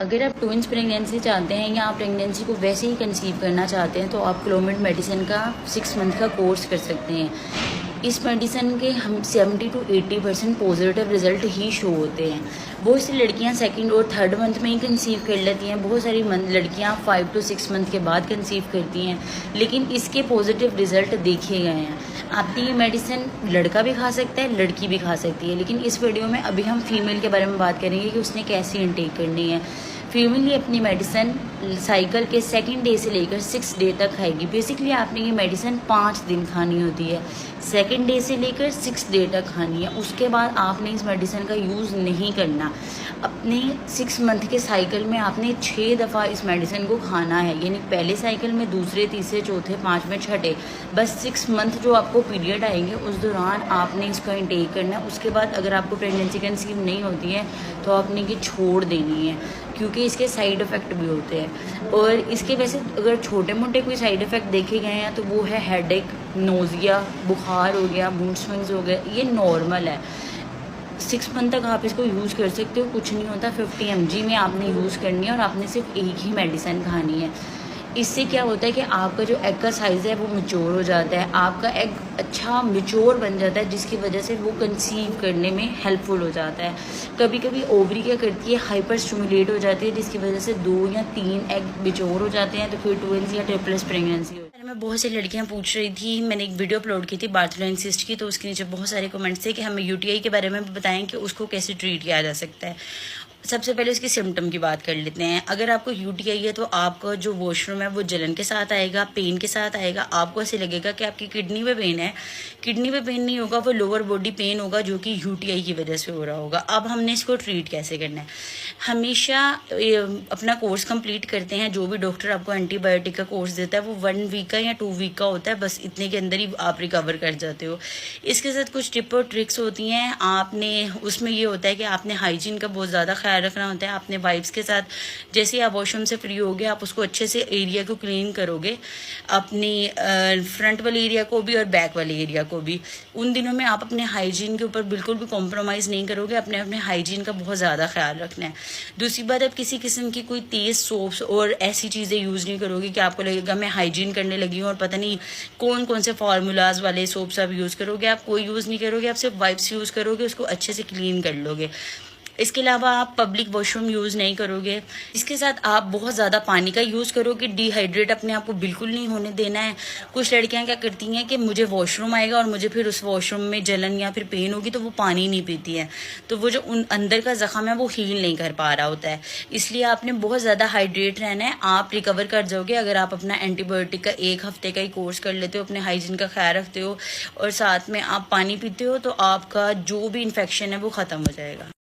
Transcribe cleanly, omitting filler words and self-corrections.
अगर आप twins pregnancy चाहते हैं या आप प्रेगनेंसी को वैसे ही कंसीव करना चाहते हैं तो आप क्लोमिड मेडिसिन का 6 मंथ का कोर्स कर सकते हैं। इस मेडिसिन के हम 70 to 80% positive result he show होते हैं। बहुत सी लड़कियां सेकंड और थर्ड मंथ में ही कंसीव कर लेती हैं, बहुत सारी लड़कियां 5 to 6 मंथ के बाद कंसीव करती हैं, लेकिन इसके पॉजिटिव रिजल्ट देखे गए हैं। आपकी ये मेडिसिन लड़का भी खा सकता है, लड़की भी खा सकती है, लेकिन इस वीडियो में अभी हम फीमेल के बारे में बात करेंगे कि उसने कैसे इनटेक करनी है। फीमेल ये अपनी मेडिसिन साइकिल के सेकंड डे से लेकर 6 डे तक खाएगी। बेसिकली आपने ये मेडिसिन 5 दिन खानी होती है, सेकंड डे से लेकर 6 डे तक खानी है। उसके बाद आपने इस मेडिसिन का यूज़ नहीं करना। अपने 6 मंथ के साइकिल में आपने 6 दफ़ा इस मेडिसिन को खाना है, यानी पहले साइकिल में, दूसरे, तीसरे, चौथे, पाँचवें, छठे, बस 6 मंथ जो आपको पीरियड आएंगे उस दौरान आपने इसका इंटेक करना है। उसके बाद अगर आपको प्रेगनेंसी कंसीव नहीं होती है तो आपने ये छोड़ देनी है, क्योंकि इसके साइड इफ़ेक्ट भी होते हैं। और इसके वैसे अगर छोटे मोटे कोई साइड इफ़ेक्ट देखे गए हैं तो वो है हेडेक, नोज़िया, बुखार हो गया, मूड स्विंग्स हो गए, ये नॉर्मल है। 6 मंथ तक आप इसको यूज़ कर सकते हो, कुछ नहीं होता। 50 mg में आपने यूज़ करनी है और आपने सिर्फ एक ही मेडिसिन खानी है। इससे क्या होता है कि आपका जो एग का साइज़ है वो मैच्योर हो जाता है, आपका एग अच्छा मैच्योर बन जाता है, जिसकी वजह से वो कंसीव करने में हेल्पफुल हो जाता है। कभी कभी ओवरी क्या करती है, हाइपर स्टिमुलेट हो जाती है, जिसकी वजह से 2 या 3 एग मैच्योर हो जाते हैं, तो फिर ट्विंस या ट्रिपल्स प्रेगनेंसी हो। मैं बहुत सी लड़कियां पूछ रही थी, मैंने एक वीडियो अपलोड की थी बार्थलोइन सिस्ट की, तो उसके नीचे बहुत सारे कमेंट्स थे कि हमें यूटीआई के बारे में बताएं कि उसको कैसे ट्रीट किया जा सकता है। सबसे पहले उसके सिम्टम की बात कर लेते हैं। अगर आपको यूटीआई है तो आपका जो वॉशरूम है वो जलन के साथ आएगा, पेन के साथ आएगा। आपको ऐसे लगेगा कि आपकी किडनी में पेन है। किडनी में पेन नहीं होगा, वो लोअर बॉडी पेन होगा जो कि यूटीआई की वजह से हो रहा होगा। अब हमने इसको ट्रीट कैसे करना है? हमेशा अपना कोर्स कंप्लीट करते हैं, जो भी डॉक्टर आपको एंटीबायोटिक का कोर्स देता है वो 1 वीक का या 2 वीक का होता है, बस इतने के अंदर ही आप रिकवर कर जाते हो। इसके साथ कुछ टिप और ट्रिक्स होती हैं। आपने उसमें ये होता है कि आपने हाइजीन का बहुत ज़्यादा ख्याल रखना होता है। आपने वाइप्स के साथ जैसे ही आप वॉशरूम से फ्री होगे आप उसको अच्छे से एरिया को क्लीन करोगे, अपनी फ्रंट वाले एरिया को भी और बैक वाले एरिया को भी। उन दिनों में आप अपने हाइजीन के ऊपर बिल्कुल भी कॉम्प्रोमाइज़ नहीं करोगे, अपने हाइजीन का बहुत ज़्यादा ख्याल रखना है। दूसरी बात, आप किसी किस्म की कोई तेज़ सोप्स और ऐसी चीज़ें यूज़ नहीं करोगे कि आपको लगेगा मैं हाइजीन करने लगी हूँ और पता नहीं कौन कौन से फार्मूलाज वाले सोप्स आप यूज़ करोगे। आप कोई यूज़ नहीं करोगे, आप सिर्फ वाइप्स यूज़ करोगे, उसको अच्छे से क्लीन कर लोगे। इसके अलावा आप पब्लिक वॉशरूम यूज़ नहीं करोगे। इसके साथ आप बहुत ज़्यादा पानी का यूज़ करोगे, डिहाइड्रेट अपने आप को बिल्कुल नहीं होने देना है। कुछ लड़कियां क्या करती हैं कि मुझे वॉशरूम आएगा और मुझे फिर उस वॉशरूम में जलन या फिर पेन होगी तो वो पानी नहीं पीती है, तो वो जो उन अंदर का ज़ख्म है वो हील नहीं कर पा रहा होता है। इसलिए आपने बहुत ज़्यादा हाइड्रेट रहना है, आप रिकवर कर जाओगे अगर आप अपना एंटीबायोटिक का 1 हफ्ते का ही कोर्स कर लेते हो, अपने हाइजीन का ख्याल रखते हो और साथ में आप पानी पीते हो, तो आपका जो भी इन्फेक्शन है वो ख़त्म हो जाएगा।